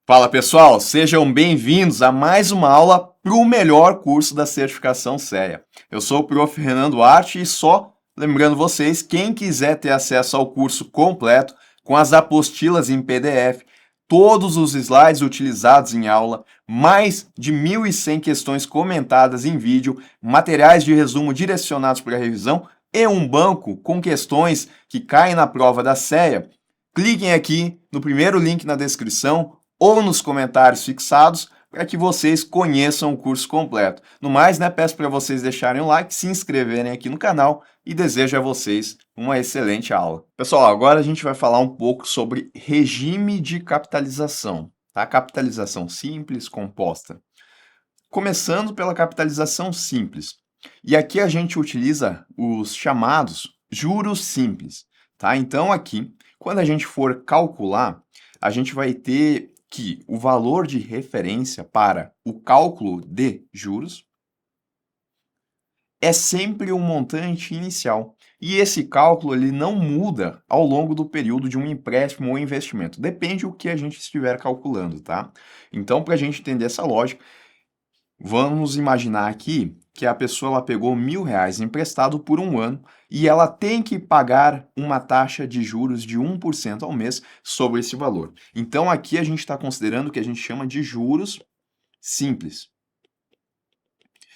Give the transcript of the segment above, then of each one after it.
Fala pessoal, sejam bem-vindos a mais uma aula para o melhor curso da certificação CEA. Eu sou o Prof. Renan Duarte e só lembrando vocês, quem quiser ter acesso ao curso completo, com as apostilas em PDF, todos os slides utilizados em aula, mais de 1.100 questões comentadas em vídeo, materiais de resumo direcionados para a revisão e um banco com questões que caem na prova da CEA, cliquem aqui no primeiro link na descrição ou nos comentários fixados para que vocês conheçam o curso completo. No mais, peço para vocês deixarem o like, se inscreverem aqui no canal e desejo a vocês uma excelente aula. Pessoal, agora a gente vai falar um pouco sobre regime de capitalização, tá? Capitalização simples, composta. Começando pela capitalização simples. E aqui a gente utiliza os chamados juros simples, tá? Então aqui, quando a gente for calcular, a gente vai ter que o valor de referência para o cálculo de juros é sempre o montante inicial. E esse cálculo ele não muda ao longo do período de um empréstimo ou investimento. Depende do que a gente estiver calculando, tá? Então, para a gente entender essa lógica, vamos imaginar aqui que a pessoa ela pegou R$ 1.000 emprestado por um ano e ela tem que pagar uma taxa de juros de 1% ao mês sobre esse valor. Então, aqui a gente está considerando o que a gente chama de juros simples.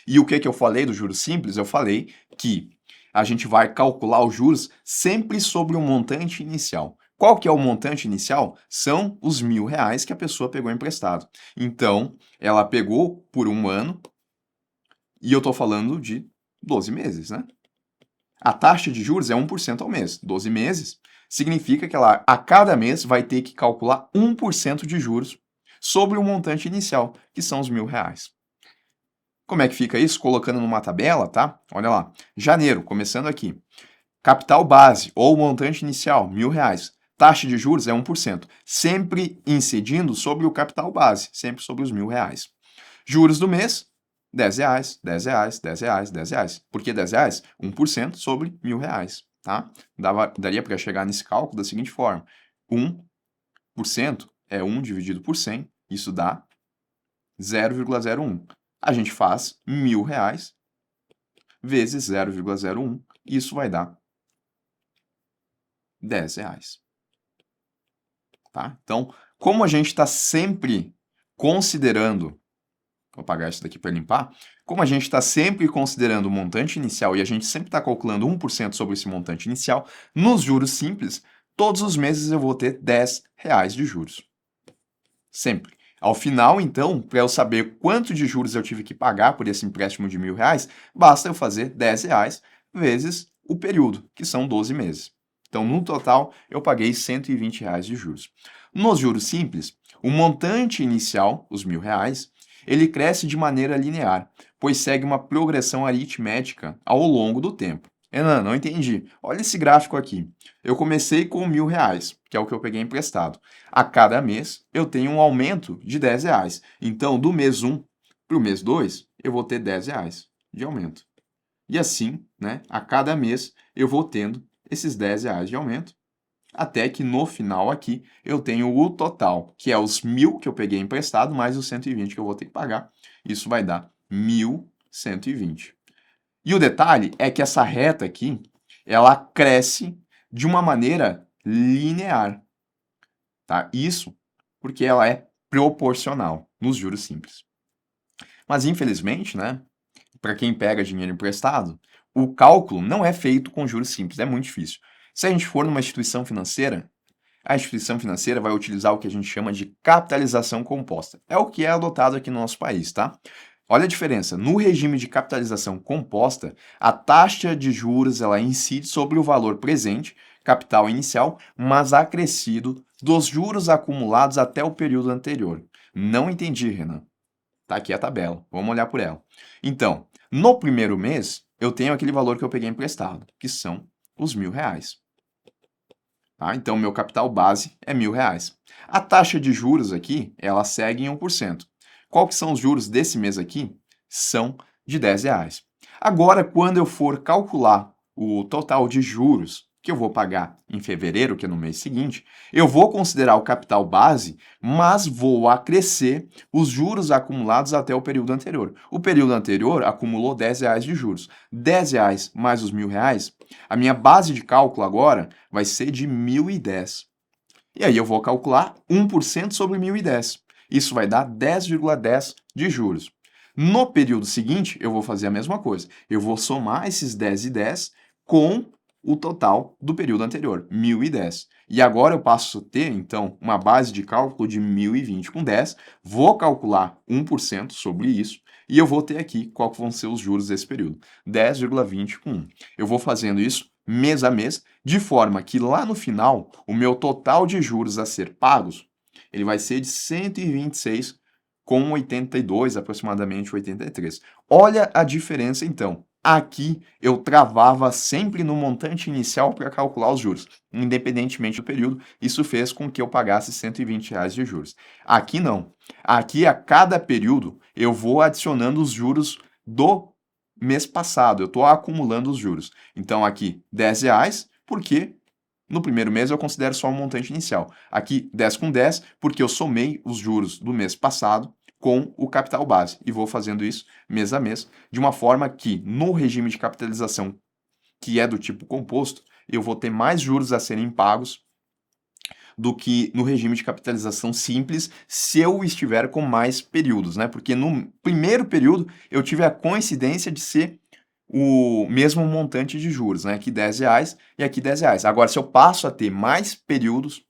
E o que eu falei do juros simples? Eu falei que a gente vai calcular os juros sempre sobre o montante inicial. Qual que é o montante inicial? São os R$ 1.000 que a pessoa pegou emprestado. Então, ela pegou por um ano e eu estou falando de 12 meses, né? A taxa de juros é 1% ao mês. 12 meses significa que ela, a cada mês, vai ter que calcular 1% de juros sobre o montante inicial, que são os R$ 1.000. Como é que fica isso? Colocando numa tabela, tá? Olha lá. Janeiro, começando aqui. Capital base, ou montante inicial, R$ 1.000. Taxa de juros é 1%. Sempre incidindo sobre o capital base, sempre sobre os R$ 1.000. Juros do mês, R$ 10, R$ 10, R$ 10, R$ 10. Por que R$ 10? 1% sobre R$ 1.000, tá? Daria para chegar nesse cálculo da seguinte forma. 1% é 1 dividido por 100, isso dá 0,01. A gente faz R$ 1.000 vezes 0,01, isso vai dar R$ 10. Tá? Então, como a gente está sempre considerando, vou apagar isso daqui para limpar, como a gente está sempre considerando o montante inicial e a gente sempre está calculando 1% sobre esse montante inicial, nos juros simples, todos os meses eu vou ter R$ 10 de juros. Sempre. Ao final, então, para eu saber quanto de juros eu tive que pagar por esse empréstimo de R$ 1.000, basta eu fazer R$ 10 vezes o período, que são 12 meses. Então, no total, eu paguei R$ 120 de juros. Nos juros simples, o montante inicial, os R$ 1.000, ele cresce de maneira linear, pois segue uma progressão aritmética ao longo do tempo. Renan, não entendi. Olha esse gráfico aqui. Eu comecei com R$ 1.000, que é o que eu peguei emprestado. A cada mês, eu tenho um aumento de R$ 10. Então, do mês 1 para o mês 2, eu vou ter R$ 10 de aumento. E assim, a cada mês, eu vou tendo esses R$ 10 de aumento, até que no final aqui eu tenho o total, que é os 1.000 que eu peguei emprestado, mais os 120 que eu vou ter que pagar. Isso vai dar 1.120. E o detalhe é que essa reta aqui, ela cresce de uma maneira linear, tá? Isso porque ela é proporcional nos juros simples. Mas infelizmente, para quem pega dinheiro emprestado, o cálculo não é feito com juros simples, é muito difícil. Se a gente for numa instituição financeira, a instituição financeira vai utilizar o que a gente chama de capitalização composta. É o que é adotado aqui no nosso país, tá? Olha a diferença. No regime de capitalização composta, a taxa de juros ela incide sobre o valor presente, capital inicial, mas acrescido dos juros acumulados até o período anterior. Não entendi, Renan. Tá aqui a tabela. Vamos olhar por ela. Então, no primeiro mês, eu tenho aquele valor que eu peguei emprestado, que são os R$ 1.000. Tá? Então, meu capital base é R$ 1.000. A taxa de juros aqui, ela segue em 1%. Qual que são os juros desse mês aqui? São de R$ 10. Agora, quando eu for calcular o total de juros que eu vou pagar em fevereiro, que é no mês seguinte, eu vou considerar o capital base, mas vou acrescer os juros acumulados até o período anterior. O período anterior acumulou R$ 10 de juros. R$ 10 mais os R$ 1.000, a minha base de cálculo agora vai ser de 1.010. E aí eu vou calcular 1% sobre 1.010. Isso vai dar 10,10 de juros. No período seguinte, eu vou fazer a mesma coisa. Eu vou somar esses 10 e 10 com o total do período anterior, 1.010. E agora eu passo a ter, então, uma base de cálculo de 1.020 com 10, vou calcular 1% sobre isso, e eu vou ter aqui qual vão ser os juros desse período, 10,20 com 1. Eu vou fazendo isso mês a mês, de forma que lá no final, o meu total de juros a ser pagos, ele vai ser de 126,82, aproximadamente 83. Olha a diferença então. Aqui eu travava sempre no montante inicial para calcular os juros, independentemente do período. Isso fez com que eu pagasse R$ 120 de juros. Aqui não. Aqui a cada período eu vou adicionando os juros do mês passado. Eu estou acumulando os juros. Então aqui R$ 10, porque no primeiro mês eu considero só o montante inicial. Aqui 10 com 10, porque eu somei os juros do mês passado com o capital base. E vou fazendo isso mês a mês, de uma forma que no regime de capitalização, que é do tipo composto, eu vou ter mais juros a serem pagos do que no regime de capitalização simples, se eu estiver com mais períodos, né? Porque no primeiro período eu tive a coincidência de ser o mesmo montante de juros, né? Aqui R$ 10 e aqui R$ 10. Agora, se eu passo a ter mais períodos,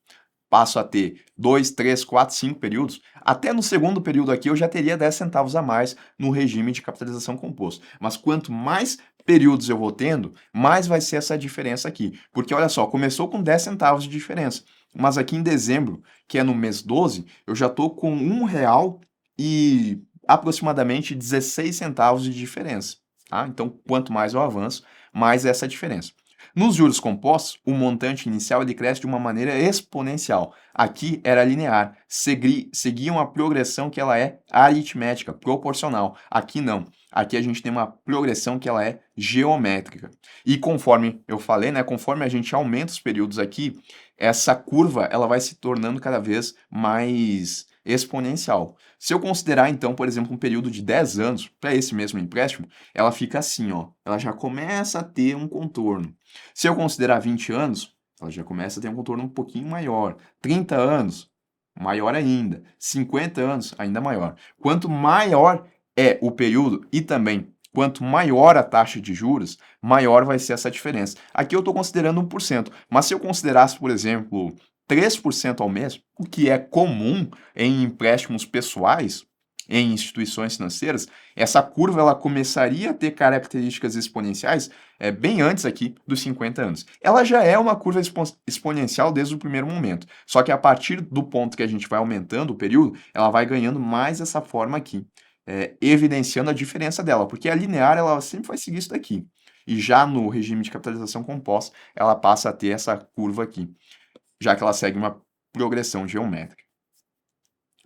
passo a ter 2, 3, 4, 5 períodos, até no segundo período aqui eu já teria 10 centavos a mais no regime de capitalização composto. Mas quanto mais períodos eu vou tendo, mais vai ser essa diferença aqui. Porque olha só, começou com 10 centavos de diferença, mas aqui em dezembro, que é no mês 12, eu já estou com R$ 1 e aproximadamente 16 centavos de diferença. Tá? Então, quanto mais eu avanço, mais essa diferença. Nos juros compostos, o montante inicial ele cresce de uma maneira exponencial. Aqui era linear, seguia uma progressão que ela é aritmética, proporcional. Aqui não. Aqui a gente tem uma progressão que ela é geométrica. E conforme eu falei, né, conforme a gente aumenta os períodos aqui, essa curva ela vai se tornando cada vez mais exponencial. Se eu considerar, então, por exemplo, um período de 10 anos para esse mesmo empréstimo, ela fica assim, ó. Ela já começa a ter um contorno. Se eu considerar 20 anos, ela já começa a ter um contorno um pouquinho maior. 30 anos, maior ainda. 50 anos, ainda maior. Quanto maior é o período e também quanto maior a taxa de juros, maior vai ser essa diferença. Aqui eu estou considerando 1%, mas se eu considerasse, por exemplo, 3% ao mês, o que é comum em empréstimos pessoais, em instituições financeiras, essa curva ela começaria a ter características exponenciais bem antes aqui dos 50 anos. Ela já é uma curva exponencial desde o primeiro momento, só que a partir do ponto que a gente vai aumentando o período, ela vai ganhando mais essa forma aqui, evidenciando a diferença dela, porque a linear ela sempre vai seguir isso daqui. E já no regime de capitalização composta, ela passa a ter essa curva aqui, já que ela segue uma progressão geométrica.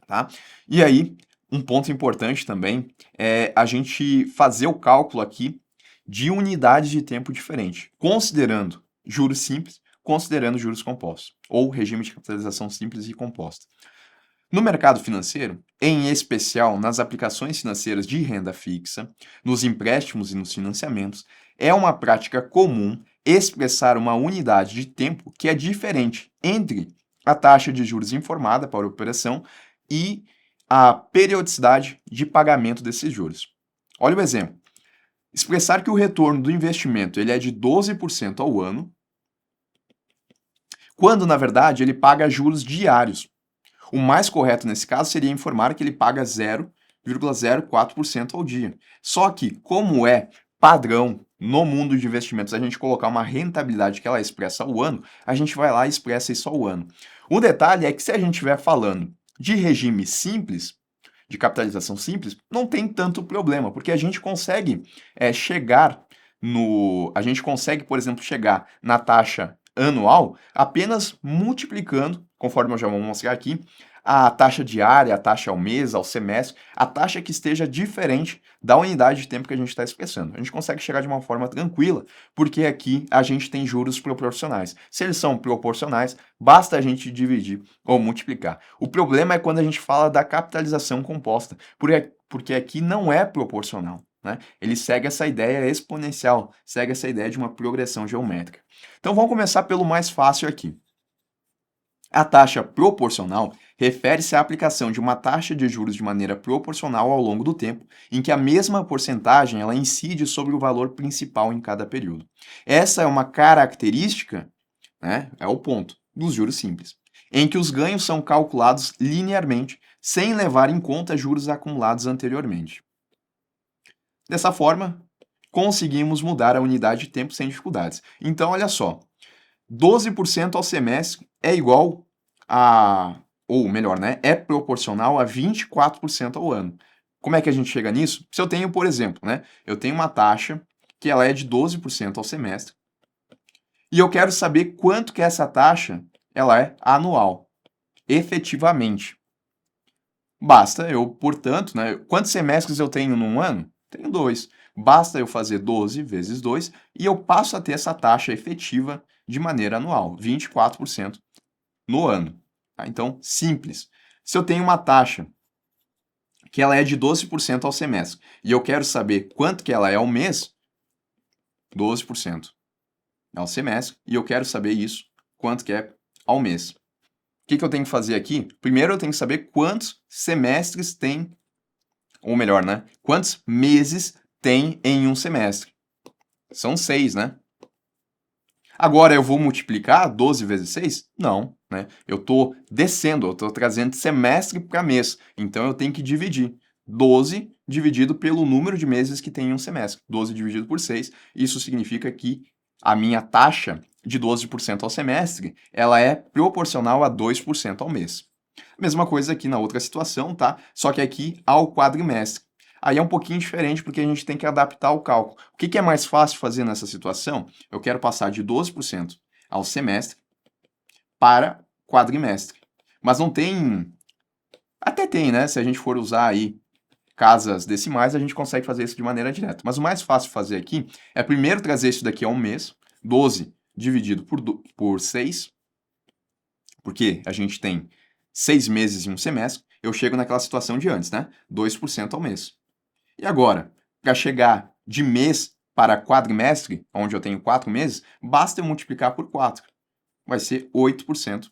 Tá? E aí, um ponto importante também é a gente fazer o cálculo aqui de unidades de tempo diferente, considerando juros simples, considerando juros compostos, ou regime de capitalização simples e composta. No mercado financeiro, em especial nas aplicações financeiras de renda fixa, nos empréstimos e nos financiamentos, é uma prática comum expressar uma unidade de tempo que é diferente entre a taxa de juros informada para a operação e a periodicidade de pagamento desses juros. Olha o exemplo. Expressar que o retorno do investimento ele é de 12% ao ano, quando, na verdade, ele paga juros diários. O mais correto nesse caso seria informar que ele paga 0,04% ao dia. Só que, como é padrão no mundo de investimentos a gente colocar uma rentabilidade que ela expressa ao ano, a gente vai lá e expressa isso ao ano. O detalhe é que se a gente estiver falando de regime simples, de capitalização simples, não tem tanto problema, porque a gente consegue por exemplo, chegar na taxa anual apenas multiplicando, conforme eu já vou mostrar aqui, a taxa diária, a taxa ao mês, ao semestre, a taxa que esteja diferente da unidade de tempo que a gente está expressando. A gente consegue chegar de uma forma tranquila, porque aqui a gente tem juros proporcionais. Se eles são proporcionais, basta a gente dividir ou multiplicar. O problema é quando a gente fala da capitalização composta, porque aqui não é proporcional, né? Ele segue essa ideia exponencial, segue essa ideia de uma progressão geométrica. Então vamos começar pelo mais fácil aqui. A taxa proporcional refere-se à aplicação de uma taxa de juros de maneira proporcional ao longo do tempo, em que a mesma porcentagem ela incide sobre o valor principal em cada período. Essa é uma característica, né, é o ponto, dos juros simples, em que os ganhos são calculados linearmente, sem levar em conta juros acumulados anteriormente. Dessa forma, conseguimos mudar a unidade de tempo sem dificuldades. Então, olha só, 12% ao semestre é igual a, ou melhor, né, é proporcional a 24% ao ano. Como é que a gente chega nisso? Se eu tenho, por exemplo, né, eu tenho uma taxa que ela é de 12% ao semestre e eu quero saber quanto que essa taxa ela é anual, efetivamente. Basta eu, portanto, né, quantos semestres eu tenho num ano? Tenho 2. Basta eu fazer 12 vezes 2 e eu passo a ter essa taxa efetiva de maneira anual, 24% no ano. Tá? Então, simples. Se eu tenho uma taxa que ela é de 12% ao semestre e eu quero saber quanto que ela é ao mês, 12% ao semestre, e eu quero saber isso, quanto que é ao mês. O que eu tenho que fazer aqui? Primeiro eu tenho que saber quantos semestres tem, ou melhor, né? Quantos meses tem em um semestre. São 6, né? Agora eu vou multiplicar 12 vezes 6? Não, né? Eu estou descendo, eu estou trazendo semestre para mês. Então eu tenho que dividir 12 dividido pelo número de meses que tem em um semestre. 12 dividido por 6, isso significa que a minha taxa de 12% ao semestre, ela é proporcional a 2% ao mês. Mesma coisa aqui na outra situação, tá? Só que aqui ao quadrimestre. Aí é um pouquinho diferente porque a gente tem que adaptar o cálculo. O que é mais fácil fazer nessa situação? Eu quero passar de 12% ao semestre para quadrimestre. Mas não tem... Até tem, né? Se a gente for usar aí casas decimais, a gente consegue fazer isso de maneira direta. Mas o mais fácil de fazer aqui é primeiro trazer isso daqui a um mês, 12 dividido por 6, porque a gente tem 6 meses em um semestre, eu chego naquela situação de antes, né? 2% ao mês. E agora, para chegar de mês para quadrimestre, onde eu tenho 4 meses, basta eu multiplicar por 4. Vai ser 8%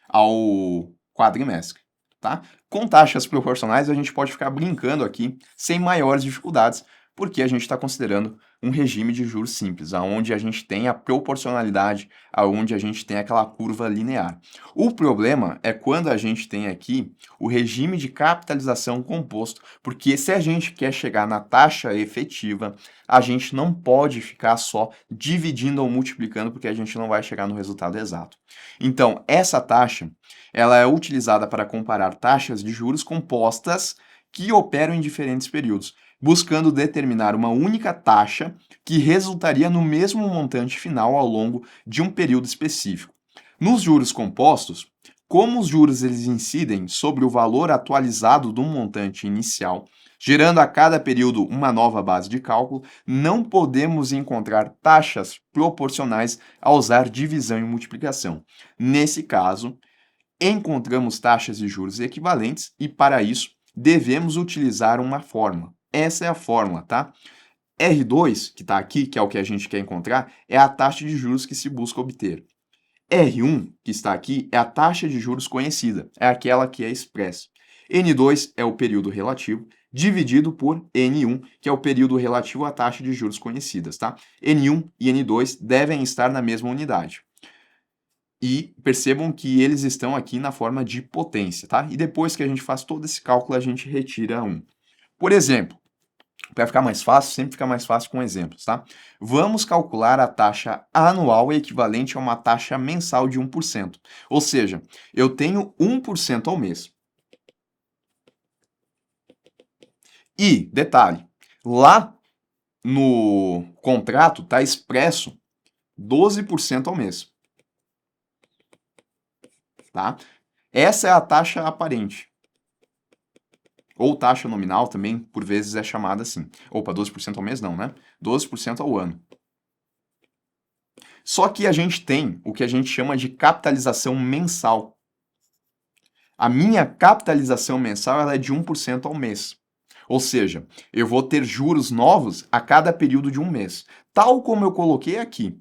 ao quadrimestre, tá? Com taxas proporcionais, a gente pode ficar brincando aqui sem maiores dificuldades, porque a gente está considerando um regime de juros simples, aonde a gente tem a proporcionalidade, aonde a gente tem aquela curva linear. O problema é quando a gente tem aqui o regime de capitalização composto, porque se a gente quer chegar na taxa efetiva, a gente não pode ficar só dividindo ou multiplicando, porque a gente não vai chegar no resultado exato. Então, essa taxa, ela é utilizada para comparar taxas de juros compostas que operam em diferentes períodos, buscando determinar uma única taxa que resultaria no mesmo montante final ao longo de um período específico. Nos juros compostos, como os juros eles incidem sobre o valor atualizado do montante inicial, gerando a cada período uma nova base de cálculo, não podemos encontrar taxas proporcionais a usar divisão e multiplicação. Nesse caso, encontramos taxas de juros equivalentes e, para isso, devemos utilizar uma fórmula. Essa é a fórmula, tá? R2, que está aqui, que é o que a gente quer encontrar, é a taxa de juros que se busca obter. R1, que está aqui, é a taxa de juros conhecida, é aquela que é expressa. N2 é o período relativo, dividido por N1, que é o período relativo à taxa de juros conhecidas, tá? N1 e N2 devem estar na mesma unidade. E percebam que eles estão aqui na forma de potência, tá? E depois que a gente faz todo esse cálculo, a gente retira 1. Por exemplo, para ficar mais fácil, sempre fica mais fácil com exemplos, tá? Vamos calcular a taxa anual equivalente a uma taxa mensal de 1%. Ou seja, eu tenho 1% ao mês. E, detalhe, lá no contrato está expresso 12% ao mês. Tá? Essa é a taxa aparente. Ou taxa nominal também, por vezes, é chamada assim. Opa, 12% ao mês não, né? 12% ao ano. Só que a gente tem o que a gente chama de capitalização mensal. A minha capitalização mensal ela é de 1% ao mês. Ou seja, eu vou ter juros novos a cada período de um mês. Tal como eu coloquei aqui.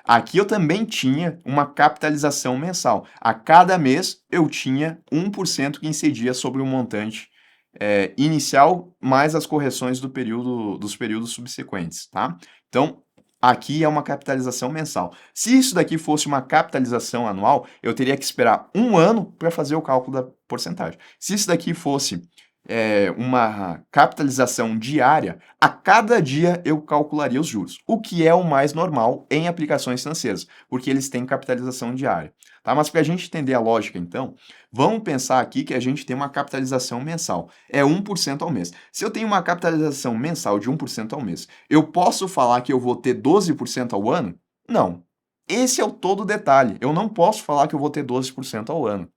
Aqui eu também tinha uma capitalização mensal. A cada mês eu tinha 1% que incidia sobre o montante inicial mais as correções dos períodos subsequentes, tá? Então, aqui é uma capitalização mensal. Se isso daqui fosse uma capitalização anual, eu teria que esperar um ano para fazer o cálculo da porcentagem. Se isso daqui fosse uma capitalização diária, a cada dia eu calcularia os juros, o que é o mais normal em aplicações financeiras, porque eles têm capitalização diária. Tá? Mas para a gente entender a lógica, então, vamos pensar aqui que a gente tem uma capitalização mensal, é 1% ao mês. Se eu tenho uma capitalização mensal de 1% ao mês, eu posso falar que eu vou ter 12% ao ano? Não. Esse é o todo detalhe. Eu não posso falar que eu vou ter 12% ao ano.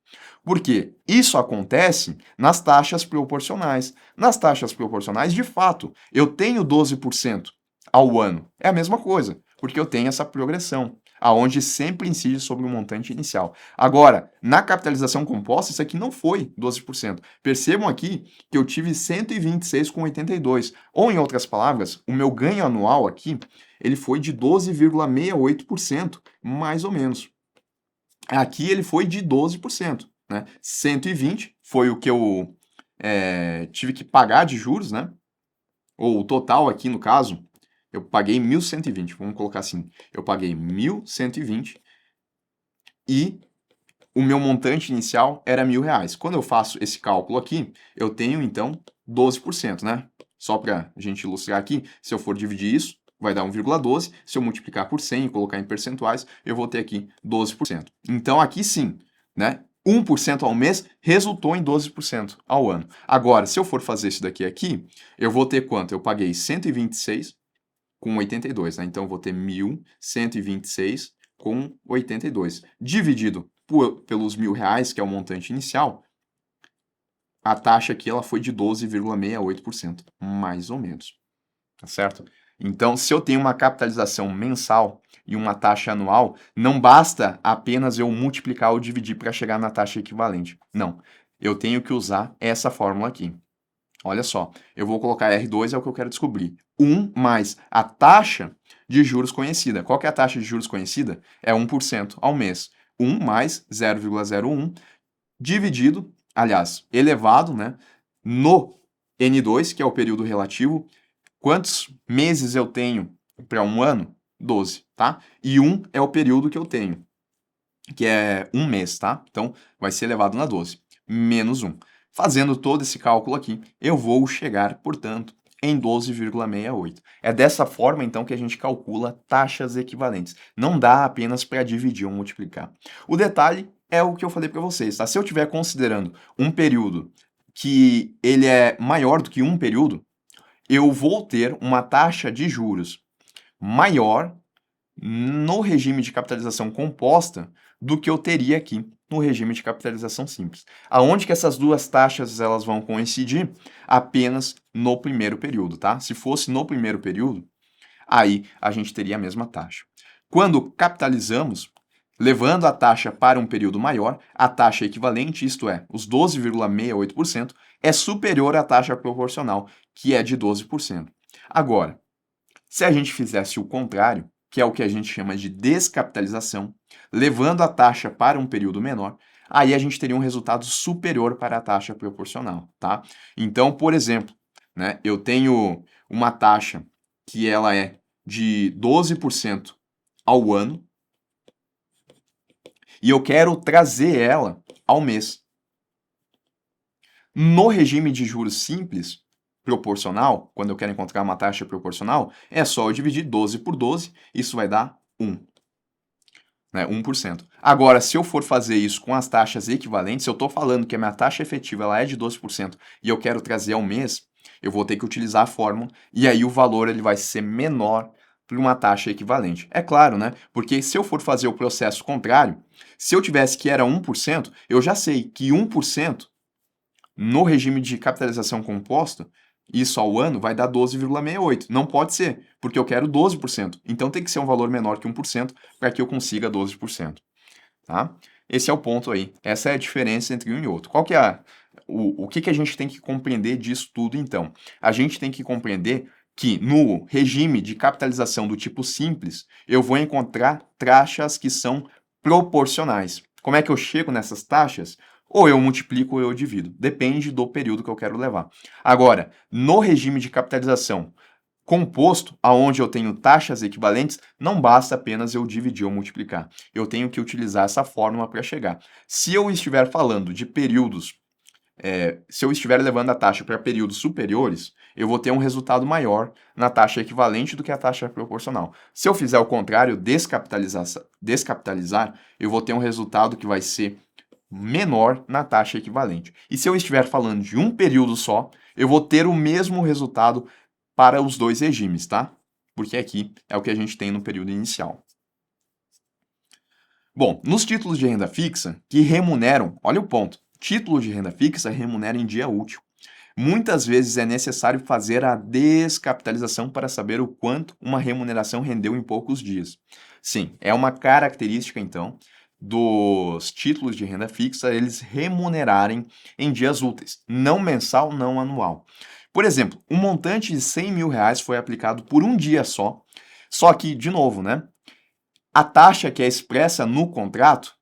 Porque isso acontece nas taxas proporcionais. Nas taxas proporcionais, de fato, eu tenho 12% ao ano. É a mesma coisa, porque eu tenho essa progressão, aonde sempre incide sobre o montante inicial. Agora, na capitalização composta, isso aqui não foi 12%. Percebam aqui que eu tive 126,82. Ou, em outras palavras, o meu ganho anual aqui, ele foi de 12,68%, mais ou menos. Aqui ele foi de 12%. Né? 120 foi o que eu tive que pagar de juros, né? Ou o total aqui, no caso, eu paguei 1.120, vamos colocar assim. Eu paguei 1.120 e o meu montante inicial era R$ 1.000. Quando eu faço esse cálculo aqui, eu tenho, então, 12%, né? Só para a gente ilustrar aqui, se eu for dividir isso, vai dar 1,12. Se eu multiplicar por 100 e colocar em percentuais, eu vou ter aqui 12%. Então, aqui sim, né? 1% ao mês resultou em 12% ao ano. Agora, se eu for fazer isso daqui, eu vou ter quanto? Eu paguei 126 com 82, né? Então, eu vou ter 1.126 com 82. Dividido pelos R$ 1.000, que é o montante inicial, a taxa aqui ela foi de 12,68%, mais ou menos. Tá certo? Então, se eu tenho uma capitalização mensal e uma taxa anual, não basta apenas eu multiplicar ou dividir para chegar na taxa equivalente. Não. Eu tenho que usar essa fórmula aqui. Olha só, eu vou colocar R2, é o que eu quero descobrir. 1 mais a taxa de juros conhecida. Qual que é a taxa de juros conhecida? É 1% ao mês. 1 mais 0,01 dividido, aliás, elevado, né, no N2, que é o período relativo. Quantos meses eu tenho para um ano? 12, tá? E 1 é o período que eu tenho, que é um mês, tá? Então, vai ser elevado na 12, menos 1. Fazendo todo esse cálculo aqui, eu vou chegar, portanto, em 12,68. É dessa forma, então, que a gente calcula taxas equivalentes. Não dá apenas para dividir ou multiplicar. O detalhe é o que eu falei para vocês, tá? Se eu estiver considerando um período que ele é maior do que um período, eu vou ter uma taxa de juros maior no regime de capitalização composta do que eu teria aqui no regime de capitalização simples. Aonde que essas duas taxas elas vão coincidir? Apenas no primeiro período, tá? Se fosse no primeiro período, aí a gente teria a mesma taxa. Quando capitalizamos, levando a taxa para um período maior, a taxa equivalente, isto é, os 12,68%, é superior à taxa proporcional, que é de 12%. Agora, se a gente fizesse o contrário, que é o que a gente chama de descapitalização, levando a taxa para um período menor, aí a gente teria um resultado superior para a taxa proporcional, tá? Então, por exemplo, né, eu tenho uma taxa que ela é de 12% ao ano e eu quero trazer ela ao mês. No regime de juros simples, proporcional, quando eu quero encontrar uma taxa proporcional, é só eu dividir 12 por 12, isso vai dar 1. Né, 1%. Agora, se eu for fazer isso com as taxas equivalentes, se eu estou falando que a minha taxa efetiva ela é de 12% e eu quero trazer ao mês, eu vou ter que utilizar a fórmula e aí o valor ele vai ser menor para uma taxa equivalente. É claro, né? Porque se eu for fazer o processo contrário, se eu tivesse que era 1%, eu já sei que 1% no regime de capitalização composta, isso ao ano vai dar 12,68. Não pode ser, porque eu quero 12%. Então tem que ser um valor menor que 1% para que eu consiga 12%. Tá? Esse é o ponto aí. Essa é a diferença entre um e outro. Qual que é o que a gente tem que compreender disso tudo, então? A gente tem que compreender que no regime de capitalização do tipo simples, eu vou encontrar taxas que são proporcionais. Como é que eu chego nessas taxas? Ou eu multiplico ou eu divido. Depende do período que eu quero levar. Agora, no regime de capitalização composto, aonde eu tenho taxas equivalentes, não basta apenas eu dividir ou multiplicar. Eu tenho que utilizar essa fórmula para chegar. Se eu estiver falando de períodos, se eu estiver levando a taxa para períodos superiores, eu vou ter um resultado maior na taxa equivalente do que a taxa proporcional. Se eu fizer o contrário, descapitalizar, eu vou ter um resultado que vai ser menor na taxa equivalente. E se eu estiver falando de um período só, eu vou ter o mesmo resultado para os dois regimes, tá? Porque aqui é o que a gente tem no período inicial. Bom, nos títulos de renda fixa que remuneram, olha o ponto, título de renda fixa remunera em dia útil. Muitas vezes é necessário fazer a descapitalização para saber o quanto uma remuneração rendeu em poucos dias. Sim, é uma característica, então, dos títulos de renda fixa eles remunerarem em dias úteis, não mensal, não anual. Por exemplo, um montante de 100 mil reais foi aplicado por um dia só que, de novo, né? A taxa que é expressa no contrato,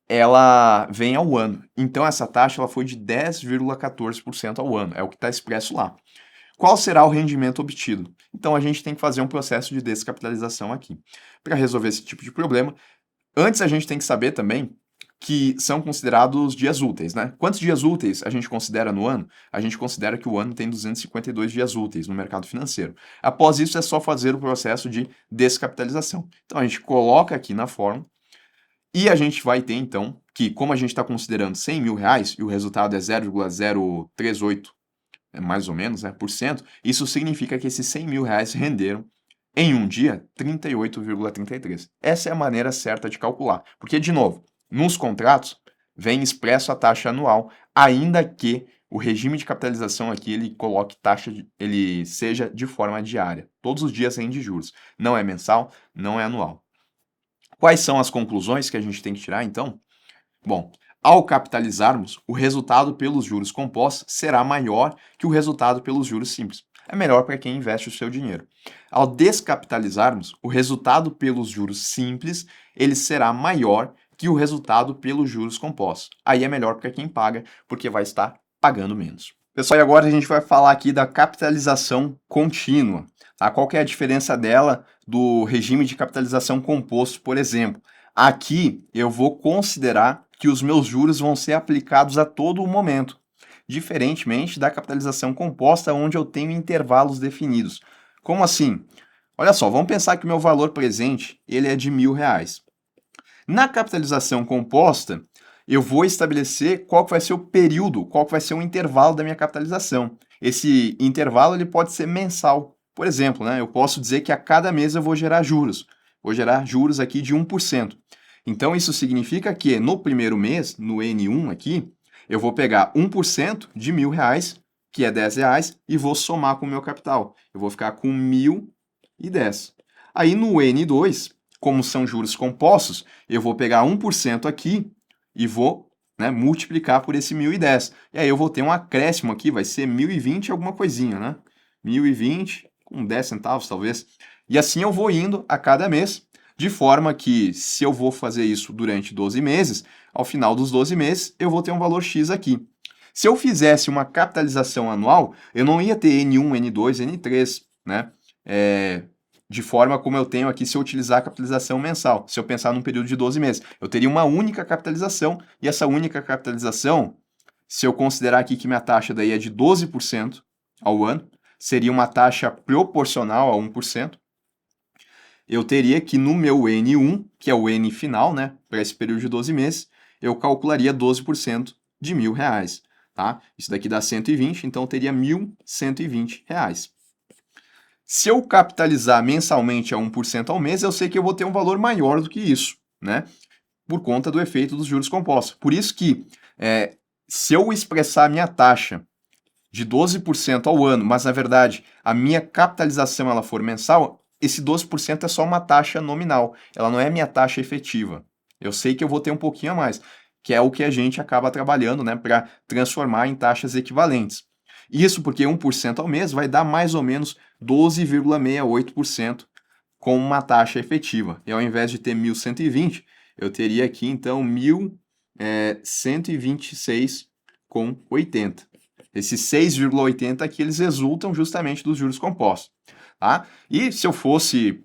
ela vem ao ano. Então, essa taxa ela foi de 10,14% ao ano, é o que está expresso lá. Qual será o rendimento obtido? Então, a gente tem que fazer um processo de descapitalização aqui. Para resolver esse tipo de problema, antes a gente tem que saber também que são considerados dias úteis, né? Quantos dias úteis a gente considera no ano? A gente considera que o ano tem 252 dias úteis no mercado financeiro. Após isso, é só fazer o processo de descapitalização. Então, a gente coloca aqui na fórmula e a gente vai ter, então, que como a gente está considerando 100 mil reais e o resultado é 0,038, mais ou menos, né, por cento, isso significa que esses 100 mil reais renderam em um dia 38,33. Essa é a maneira certa de calcular. Porque, de novo, nos contratos vem expresso a taxa anual, ainda que o regime de capitalização aqui ele coloque taxa, ele seja de forma diária. Todos os dias rende juros. Não é mensal, não é anual. Quais são as conclusões que a gente tem que tirar, então? Bom, ao capitalizarmos, o resultado pelos juros compostos será maior que o resultado pelos juros simples. É melhor para quem investe o seu dinheiro. Ao descapitalizarmos, o resultado pelos juros simples ele será maior que o resultado pelos juros compostos. Aí é melhor para quem paga, porque vai estar pagando menos. Pessoal, e agora a gente vai falar aqui da capitalização contínua. Tá? Qual que é a diferença dela do regime de capitalização composto, por exemplo? Aqui eu vou considerar que os meus juros vão ser aplicados a todo o momento, diferentemente da capitalização composta, onde eu tenho intervalos definidos. Como assim? Olha só, vamos pensar que o meu valor presente ele é de R$ 1.000. Na capitalização composta, eu vou estabelecer qual que vai ser o período, qual que vai ser o intervalo da minha capitalização. Esse intervalo ele pode ser mensal. Por exemplo, né, eu posso dizer que a cada mês eu vou gerar juros. Vou gerar juros aqui de 1%. Então, isso significa que no primeiro mês, no N1 aqui, eu vou pegar 1% de R$ 1.000, que é R$ 10, e vou somar com o meu capital. Eu vou ficar com 1.010. Aí no N2, como são juros compostos, eu vou pegar 1% aqui e vou, né, multiplicar por esse 1.010. E aí eu vou ter um acréscimo aqui, vai ser 1.020 alguma coisinha, né? 1.020 com 10 centavos talvez. E assim eu vou indo a cada mês, de forma que se eu vou fazer isso durante 12 meses, ao final dos 12 meses eu vou ter um valor X aqui. Se eu fizesse uma capitalização anual, eu não ia ter N1, N2, N3, né? De forma como eu tenho aqui se eu utilizar a capitalização mensal. Se eu pensar num período de 12 meses, eu teria uma única capitalização, e essa única capitalização, se eu considerar aqui que minha taxa daí é de 12% ao ano, seria uma taxa proporcional a 1%, eu teria que no meu N1, que é o N final, né, para esse período de 12 meses, eu calcularia 12% de R$ 1.000, tá? Isso daqui dá 120, então eu teria R$ 1.120. Se eu capitalizar mensalmente a 1% ao mês, eu sei que eu vou ter um valor maior do que isso, né? Por conta do efeito dos juros compostos. Por isso que, se eu expressar a minha taxa de 12% ao ano, mas na verdade a minha capitalização ela for mensal, esse 12% é só uma taxa nominal, ela não é minha taxa efetiva. Eu sei que eu vou ter um pouquinho a mais, que é o que a gente acaba trabalhando, né, para transformar em taxas equivalentes. Isso porque 1% ao mês vai dar mais ou menos 12,68% com uma taxa efetiva. E ao invés de ter 1.120, eu teria aqui então 1.126,80. Esses 6,80 aqui, eles resultam justamente dos juros compostos, tá? E se eu fosse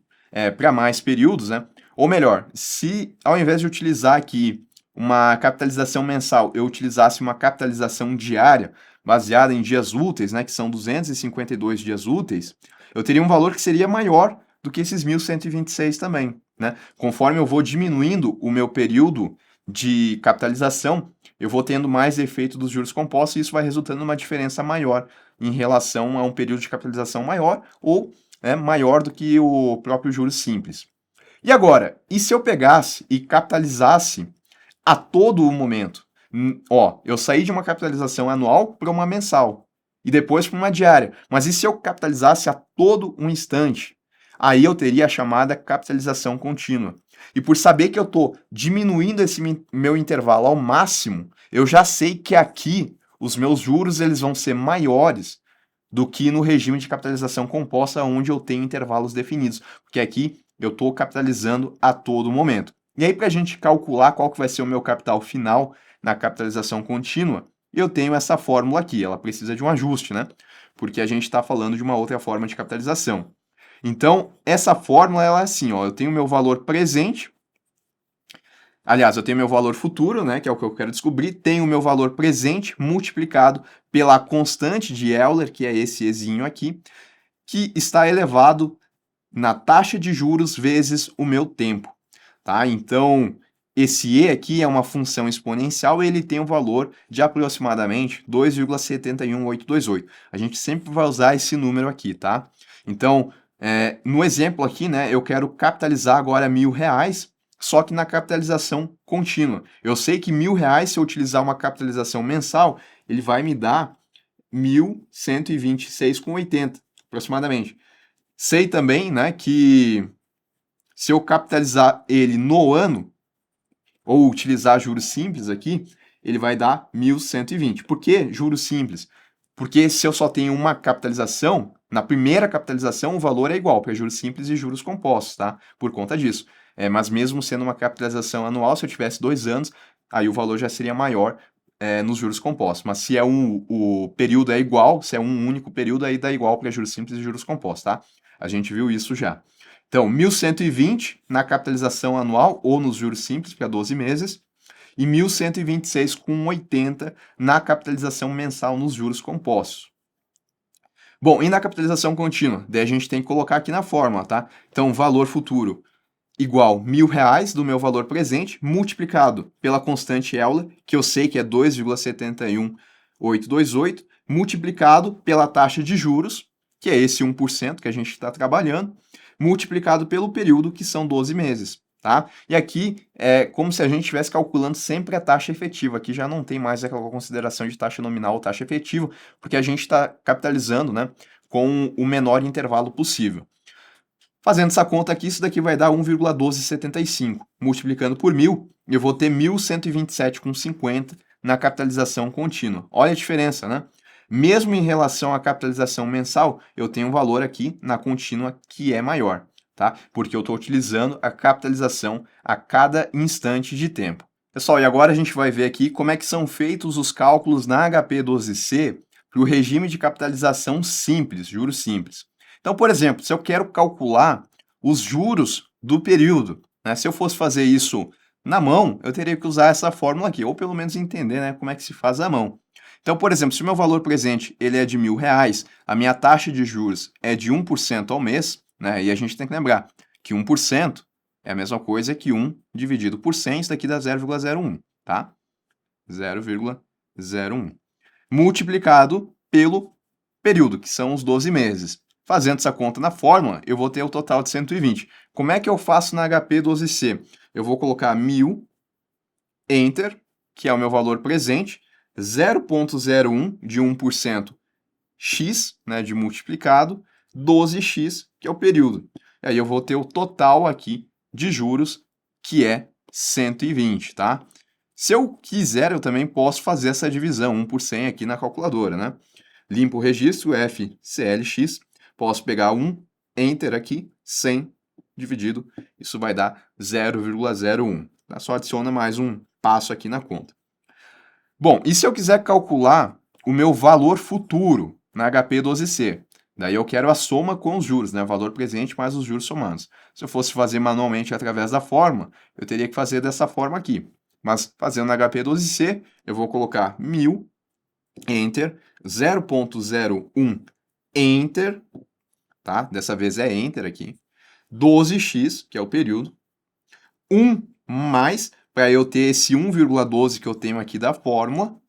para mais períodos, né? Ou melhor, se ao invés de utilizar aqui uma capitalização mensal, eu utilizasse uma capitalização diária, baseada em dias úteis, né, que são 252 dias úteis, eu teria um valor que seria maior do que esses 1.126 também, né? Conforme eu vou diminuindo o meu período de capitalização, eu vou tendo mais efeito dos juros compostos e isso vai resultando numa diferença maior em relação a um período de capitalização maior ou maior do que o próprio juros simples. E agora, e se eu pegasse e capitalizasse a todo o momento? Ó, eu saí de uma capitalização anual para uma mensal e depois para uma diária. Mas e se eu capitalizasse a todo um instante? Aí eu teria a chamada capitalização contínua. E por saber que eu estou diminuindo esse meu intervalo ao máximo, eu já sei que aqui os meus juros eles vão ser maiores do que no regime de capitalização composta, onde eu tenho intervalos definidos, porque aqui eu estou capitalizando a todo momento. E aí, para a gente calcular qual que vai ser o meu capital final na capitalização contínua, eu tenho essa fórmula aqui. Ela precisa de um ajuste, né? Porque a gente está falando de uma outra forma de capitalização. Então, essa fórmula ela é assim, ó, eu tenho meu valor presente, aliás, eu tenho meu valor futuro, né, que é o que eu quero descobrir, tenho o meu valor presente multiplicado pela constante de Euler, que é esse Ezinho aqui, que está elevado na taxa de juros vezes o meu tempo, tá? Então, esse E aqui é uma função exponencial e ele tem um valor de aproximadamente 2,71828. A gente sempre vai usar esse número aqui, tá? Então, no exemplo aqui, né, eu quero capitalizar agora R$ 1.000, só que na capitalização contínua. Eu sei que R$ 1.000, se eu utilizar uma capitalização mensal, ele vai me dar 1.126,80, aproximadamente. Sei também, né, que se eu capitalizar ele no ano, ou utilizar juros simples aqui, ele vai dar 1.120. Por que juros simples? Porque se eu só tenho uma capitalização, na primeira capitalização o valor é igual para juros simples e juros compostos, tá? Por conta disso. Mas mesmo sendo uma capitalização anual, se eu tivesse 2 anos, aí o valor já seria maior nos juros compostos. Mas se o período é igual, se é um único período, aí dá igual para juros simples e juros compostos, tá? A gente viu isso já. Então, 1.120 na capitalização anual ou nos juros simples, para 12 meses, e 1.126,80 na capitalização mensal nos juros compostos. Bom, e na capitalização contínua? Daí a gente tem que colocar aqui na fórmula, tá? Então, valor futuro igual R$ 1.000 do meu valor presente, multiplicado pela constante Euler, que eu sei que é 2,71828, multiplicado pela taxa de juros, que é esse 1% que a gente está trabalhando, multiplicado pelo período, que são 12 meses. Tá? E aqui é como se a gente estivesse calculando sempre a taxa efetiva. Aqui já não tem mais aquela consideração de taxa nominal ou taxa efetiva, porque a gente está capitalizando, né, com o menor intervalo possível. Fazendo essa conta aqui, isso daqui vai dar 1,1275. Multiplicando por 1.000, eu vou ter 1.127,50 na capitalização contínua. Olha a diferença, né? Mesmo em relação à capitalização mensal, eu tenho um valor aqui na contínua que é maior, tá? Porque eu estou utilizando a capitalização a cada instante de tempo. Pessoal, e agora a gente vai ver aqui como é que são feitos os cálculos na HP12C para o regime de capitalização simples, juros simples. Então, por exemplo, se eu quero calcular os juros do período, né? Se eu fosse fazer isso na mão, eu teria que usar essa fórmula aqui, ou pelo menos entender, né, como é que se faz à mão. Então, por exemplo, se o meu valor presente ele é de R$ 1.000, a minha taxa de juros é de 1% ao mês, né? E a gente tem que lembrar que 1% é a mesma coisa que 1 dividido por 100, isso daqui dá 0,01, tá? 0,01. Multiplicado pelo período, que são os 12 meses. fazendo essa conta na fórmula, eu vou ter o total de 120. Como é que eu faço na HP12C? Eu vou colocar 1000, Enter, que é o meu valor presente, 0,01 de 1% x, né, de multiplicado, 12x, que é o período. E aí eu vou ter o total aqui de juros, que é 120, tá? Se eu quiser, eu também posso fazer essa divisão, 1 por 100 aqui na calculadora, né? Limpo o registro, FCLX, posso pegar 1, Enter aqui, 100 dividido, isso vai dar 0,01. Tá? Só adiciona mais um passo aqui na conta. Bom, e se eu quiser calcular o meu valor futuro na HP12C? Daí eu quero a soma com os juros, né? O valor presente mais os juros somados. Se eu fosse fazer manualmente através da fórmula, eu teria que fazer dessa forma aqui. Mas fazendo na HP12C, eu vou colocar 1000, Enter, 0,01, Enter, tá? Dessa vez é Enter aqui. 12x, que é o período. 1 mais, para eu ter esse 1,12 que eu tenho aqui da fórmula,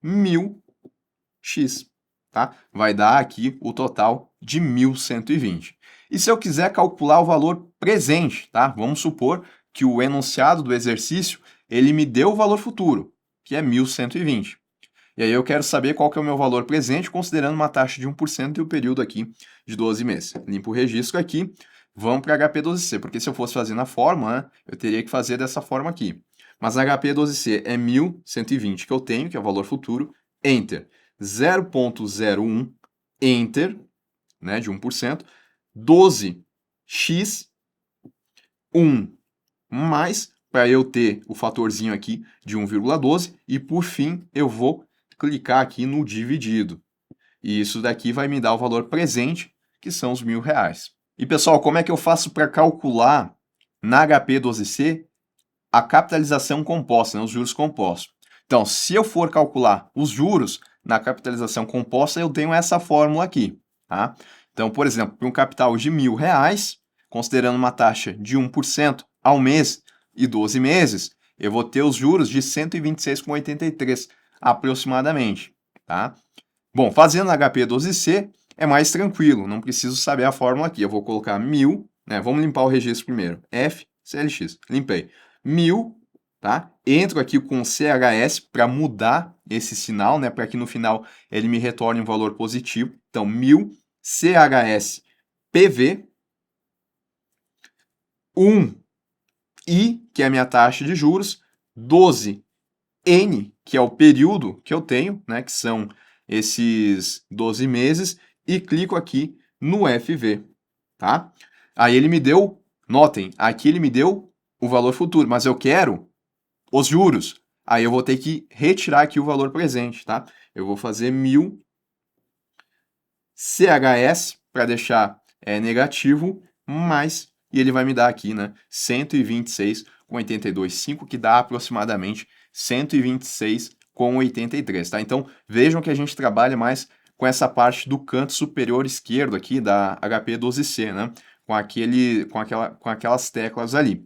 1000x, tá? Vai dar aqui o total de 1120. E se eu quiser calcular o valor presente, tá? Vamos supor que o enunciado do exercício, ele me deu o valor futuro, que é 1120. E aí eu quero saber qual que é o meu valor presente, considerando uma taxa de 1% e o período aqui de 12 meses. Limpo o registro aqui, vamos para HP12C, porque se eu fosse fazer na fórmula, né, eu teria que fazer dessa forma aqui. Mas na HP12C é 1120 que eu tenho, que é o valor futuro, Enter. 0,01, Enter, né, de 1%, 12x, 1 mais, para eu ter o fatorzinho aqui de 1,12, e por fim eu vou clicar aqui no dividido. E isso daqui vai me dar o valor presente, que são os R$1.000. E pessoal, como é que eu faço para calcular na HP12C a capitalização composta, né, os juros compostos? Então, se eu for calcular os juros na capitalização composta, eu tenho essa fórmula aqui, tá? Então, por exemplo, para um capital de R$1.000, considerando uma taxa de 1% ao mês e 12 meses, eu vou ter os juros de 126,83 aproximadamente, tá? Bom, fazendo HP12C é mais tranquilo, não preciso saber a fórmula aqui. Eu vou colocar 1000, né? Vamos limpar o registro primeiro. FCLX, limpei. 1000, tá? Entro aqui com CHS para mudar esse sinal, né? Para que no final ele me retorne um valor positivo. Então, 1000 CHS PV, 1I, que é a minha taxa de juros, 12N, que é o período que eu tenho, né? Que são esses 12 meses, e clico aqui no FV, tá? Aí ele me deu, notem, aqui ele me deu o valor futuro, mas eu quero os juros. Aí eu vou ter que retirar aqui o valor presente, tá? Eu vou fazer 1000 CHS para deixar negativo, mais, e ele vai me dar aqui, né, 126,82,5, que dá aproximadamente 126,83, tá? Então, vejam que a gente trabalha mais com essa parte do canto superior esquerdo aqui da HP12C, né? Com aquelas teclas ali.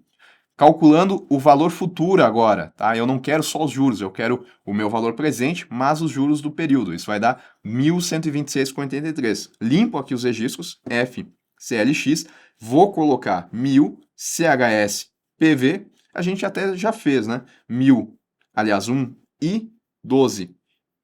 Calculando o valor futuro agora, tá? Eu não quero só os juros, eu quero o meu valor presente, mas os juros do período. Isso vai dar 1.126,83. Limpo aqui os registros, FCLX, vou colocar 1000 CHS PV, a gente até já fez, né? 1000, aliás, 1 e 12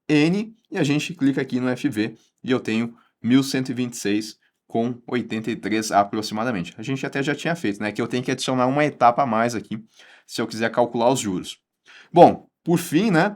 N, e a gente clica aqui no FV e eu tenho 1.126,83 aproximadamente. A gente até já tinha feito, né? Que eu tenho que adicionar uma etapa a mais aqui, se eu quiser calcular os juros. Bom, por fim, né?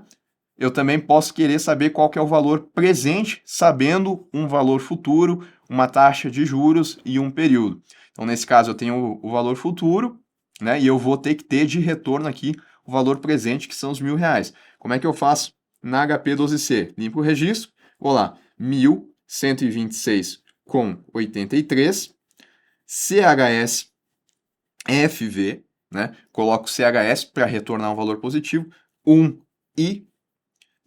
Eu também posso querer saber qual que é o valor presente, sabendo um valor futuro, uma taxa de juros e um período. Então, nesse caso, eu tenho o valor futuro, né? E eu vou ter que ter de retorno aqui o valor presente, que são os R$1.000. Como é que eu faço na HP12C? Limpo o registro, vou lá, 1.126,83, CHS FV, né? Coloco CHS para retornar um valor positivo, 1i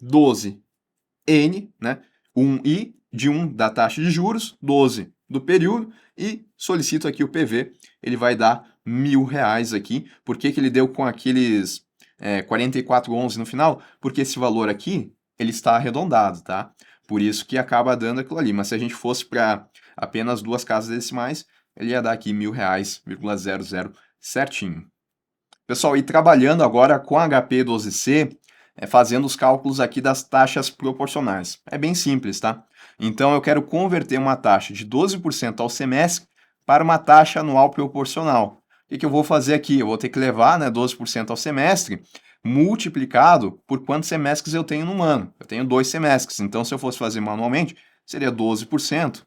12N, né? 1i de 1 da taxa de juros, 12 do período, e solicito aqui o PV, ele vai dar R$1.000 aqui. Por que que ele deu com aqueles 44,11 no final? Porque esse valor aqui, ele está arredondado, tá? Por isso que acaba dando aquilo ali. Mas se a gente fosse para apenas duas casas decimais, ele ia dar aqui R$ 1.000,00 certinho. Pessoal, e trabalhando agora com HP12C, fazendo os cálculos aqui das taxas proporcionais. É bem simples, tá? Então eu quero converter uma taxa de 12% ao semestre para uma taxa anual proporcional. O que eu vou fazer aqui? Eu vou ter que levar, né, 12% ao semestre multiplicado por quantos semestres eu tenho no ano. Eu tenho 2 semestres, então se eu fosse fazer manualmente, seria 12%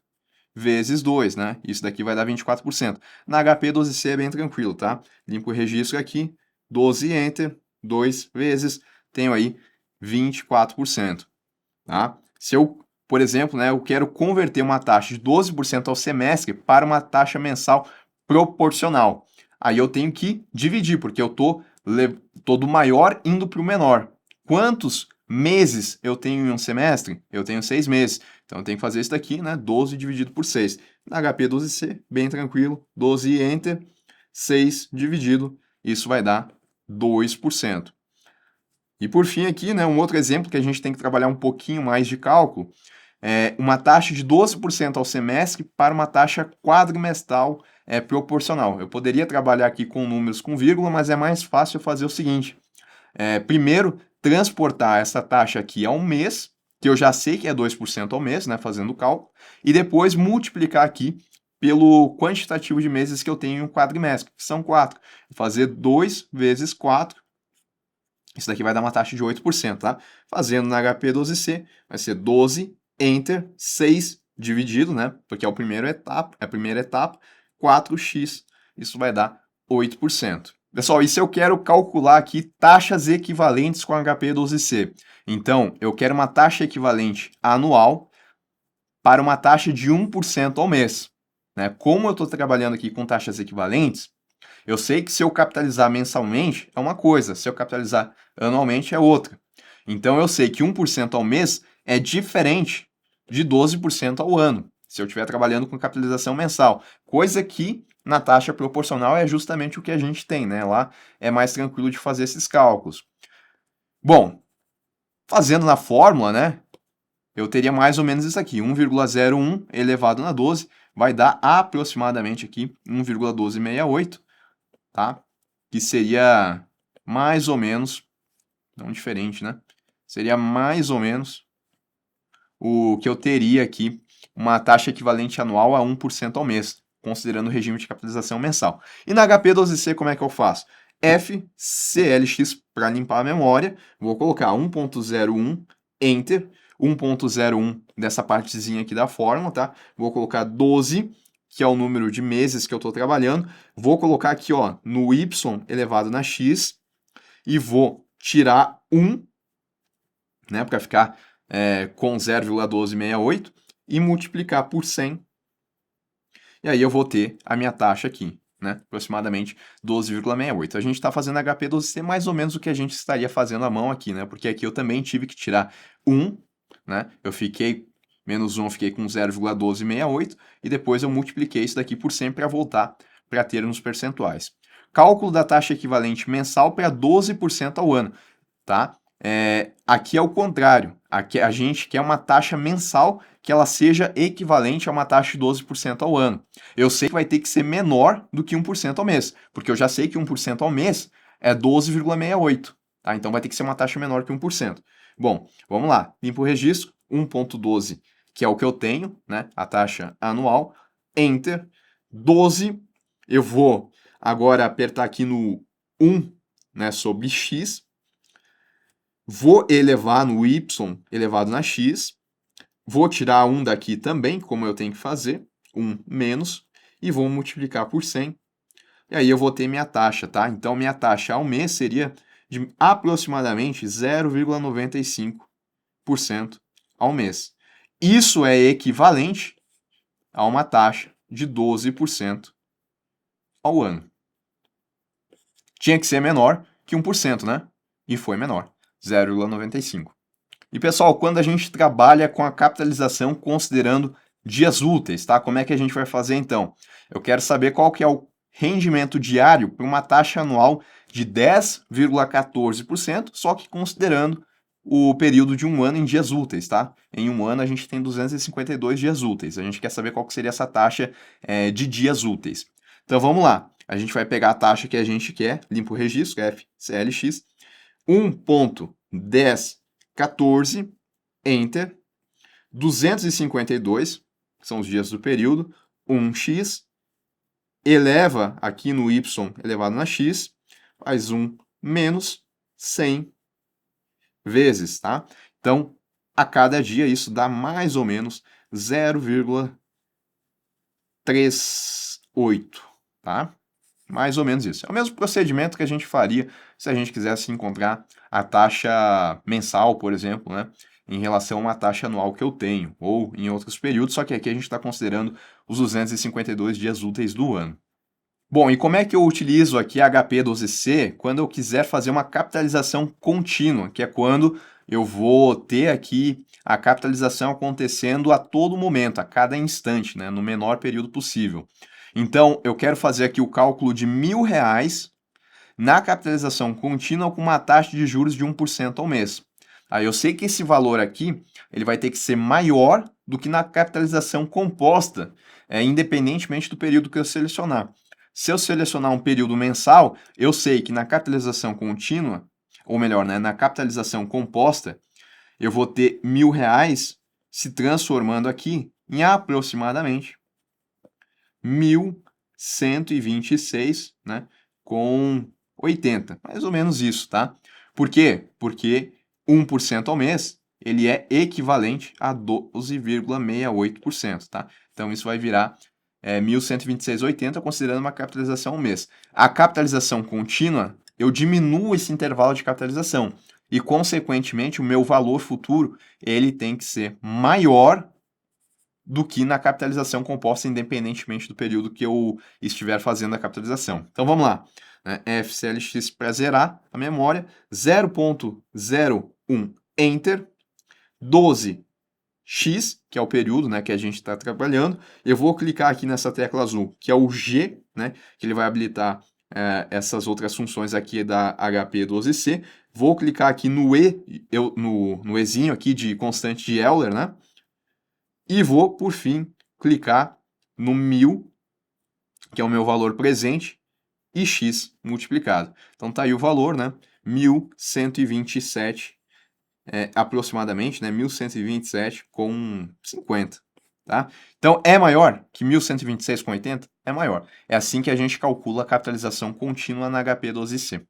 vezes 2, né? Isso daqui vai dar 24%. Na HP12C é bem tranquilo, tá? Limpo o registro aqui, 12 Enter, 2 vezes, tenho aí 24%, tá? Se eu, por exemplo, né, eu quero converter uma taxa de 12% ao semestre para uma taxa mensal proporcional. Aí eu tenho que dividir, porque eu tô do maior indo para o menor. Quantos meses eu tenho em um semestre? Eu tenho 6 meses. Então eu tenho que fazer isso daqui, né? 12 dividido por 6. Na HP12C, bem tranquilo, 12 Enter, 6 dividido, isso vai dar 2%. E por fim aqui, né, um outro exemplo que a gente tem que trabalhar um pouquinho mais de cálculo, é uma taxa de 12% ao semestre para uma taxa quadrimestral proporcional. Eu poderia trabalhar aqui com números com vírgula, mas é mais fácil fazer o seguinte. Primeiro, transportar essa taxa aqui a um mês, que eu já sei que é 2% ao mês, né, fazendo o cálculo, e depois multiplicar aqui pelo quantitativo de meses que eu tenho em um quadrimestre, que são 4. Fazer 2 vezes 4, isso daqui vai dar uma taxa de 8%, tá? Fazendo na HP12C, vai ser 12, Enter, 6 dividido, né? Porque é a primeira etapa, 4x, isso vai dar 8%. Pessoal, e se eu quero calcular aqui taxas equivalentes com HP12C? Então, eu quero uma taxa equivalente anual para uma taxa de 1% ao mês, né? Como eu estou trabalhando aqui com taxas equivalentes, eu sei que se eu capitalizar mensalmente é uma coisa, se eu capitalizar anualmente é outra. Então eu sei que 1% ao mês é diferente de 12% ao ano, se eu estiver trabalhando com capitalização mensal. Coisa que na taxa proporcional é justamente o que a gente tem, né? Lá é mais tranquilo de fazer esses cálculos. Bom, fazendo na fórmula, né? Eu teria mais ou menos isso aqui, 1,01 elevado na 12 vai dar aproximadamente aqui 1,1268, tá? Que seria mais ou menos, não diferente, né? Seria mais ou menos o que eu teria aqui, uma taxa equivalente anual a 1% ao mês, considerando o regime de capitalização mensal. E na HP12C, como é que eu faço? FCLX para limpar a memória, vou colocar 1.01, Enter, 1.01 dessa partezinha aqui da fórmula, tá? Vou colocar 12, que é o número de meses que eu estou trabalhando. Vou colocar aqui, ó, no y elevado na x, e vou tirar 1, né, para ficar com 0,1268, e multiplicar por 100. E aí eu vou ter a minha taxa aqui, né, aproximadamente 12,68. A gente está fazendo HP12C mais ou menos o que a gente estaria fazendo à mão aqui, né, porque aqui eu também tive que tirar 1, né, eu fiquei menos 1, eu fiquei com 0,1268, e depois eu multipliquei isso daqui por 100 para voltar para ter nos percentuais. Cálculo da taxa equivalente mensal para 12% ao ano, tá? Aqui é o contrário, aqui a gente quer uma taxa mensal que ela seja equivalente a uma taxa de 12% ao ano. Eu sei que vai ter que ser menor do que 1% ao mês, porque eu já sei que 1% ao mês é 12,68, tá? Então vai ter que ser uma taxa menor que 1%. Bom, vamos lá, limpo o registro, 1,12, que é o que eu tenho, né? A taxa anual, Enter, 12, eu vou agora apertar aqui no 1, né, sobre x, vou elevar no y elevado na x, vou tirar 1 daqui também, como eu tenho que fazer, 1 menos, e vou multiplicar por 100, e aí eu vou ter minha taxa, tá? Então, minha taxa ao mês seria de aproximadamente 0,95% ao mês. Isso é equivalente a uma taxa de 12% ao ano. Tinha que ser menor que 1%, né? E foi menor, 0,95%. E pessoal, quando a gente trabalha com a capitalização considerando dias úteis, tá? Como é que a gente vai fazer então? Eu quero saber qual que é o rendimento diário para uma taxa anual de 10,14%, só que considerando o período de um ano em dias úteis, tá? Em um ano a gente tem 252 dias úteis. A gente quer saber qual que seria essa taxa de dias úteis. Então vamos lá. A gente vai pegar a taxa que a gente quer, limpa o registro, FCLX, 1.1014, Enter, 252, que são os dias do período, 1x, eleva aqui no y elevado na x, faz 1 menos 100 vezes, tá? Então, a cada dia isso dá mais ou menos 0,38, tá? Mais ou menos isso. É o mesmo procedimento que a gente faria se a gente quisesse encontrar a taxa mensal, por exemplo, né? Em relação a uma taxa anual que eu tenho, ou em outros períodos, só que aqui a gente está considerando os 252 dias úteis do ano. Bom, e como é que eu utilizo aqui a HP12C quando eu quiser fazer uma capitalização contínua, que é quando eu vou ter aqui a capitalização acontecendo a todo momento, a cada instante, né, no menor período possível. Então, eu quero fazer aqui o cálculo de R$ 1.000 na capitalização contínua com uma taxa de juros de 1% ao mês. Aí eu sei que esse valor aqui ele vai ter que ser maior do que na capitalização composta, independentemente do período que eu selecionar. Se eu selecionar um período mensal, eu sei que na capitalização contínua, ou melhor, né, na capitalização composta, eu vou ter R$ 1.000 se transformando aqui em aproximadamente 1.126, né, com 80, mais ou menos isso, tá? Por quê? Porque 1% ao mês, ele é equivalente a 12,68%, tá? Então isso vai virar 1.126,80, considerando uma capitalização ao mês. A capitalização contínua, eu diminuo esse intervalo de capitalização e, consequentemente, o meu valor futuro ele tem que ser maior do que na capitalização composta, independentemente do período que eu estiver fazendo a capitalização. Então vamos lá. FCLX para zerar a memória, 0,01 Enter, 12 X, que é o período, né, que a gente está trabalhando. Eu vou clicar aqui nessa tecla azul, que é o G, né, que ele vai habilitar essas outras funções aqui da HP12C. Vou clicar aqui no E, no Ezinho aqui de constante de Euler, né? E vou, por fim, clicar no 1.000, que é o meu valor presente, e x multiplicado. Então tá aí o valor, né? 1.127, aproximadamente, né? 1.127,50, tá? Então é maior que 1.126,80? É maior. É assim que a gente calcula a capitalização contínua na HP12C.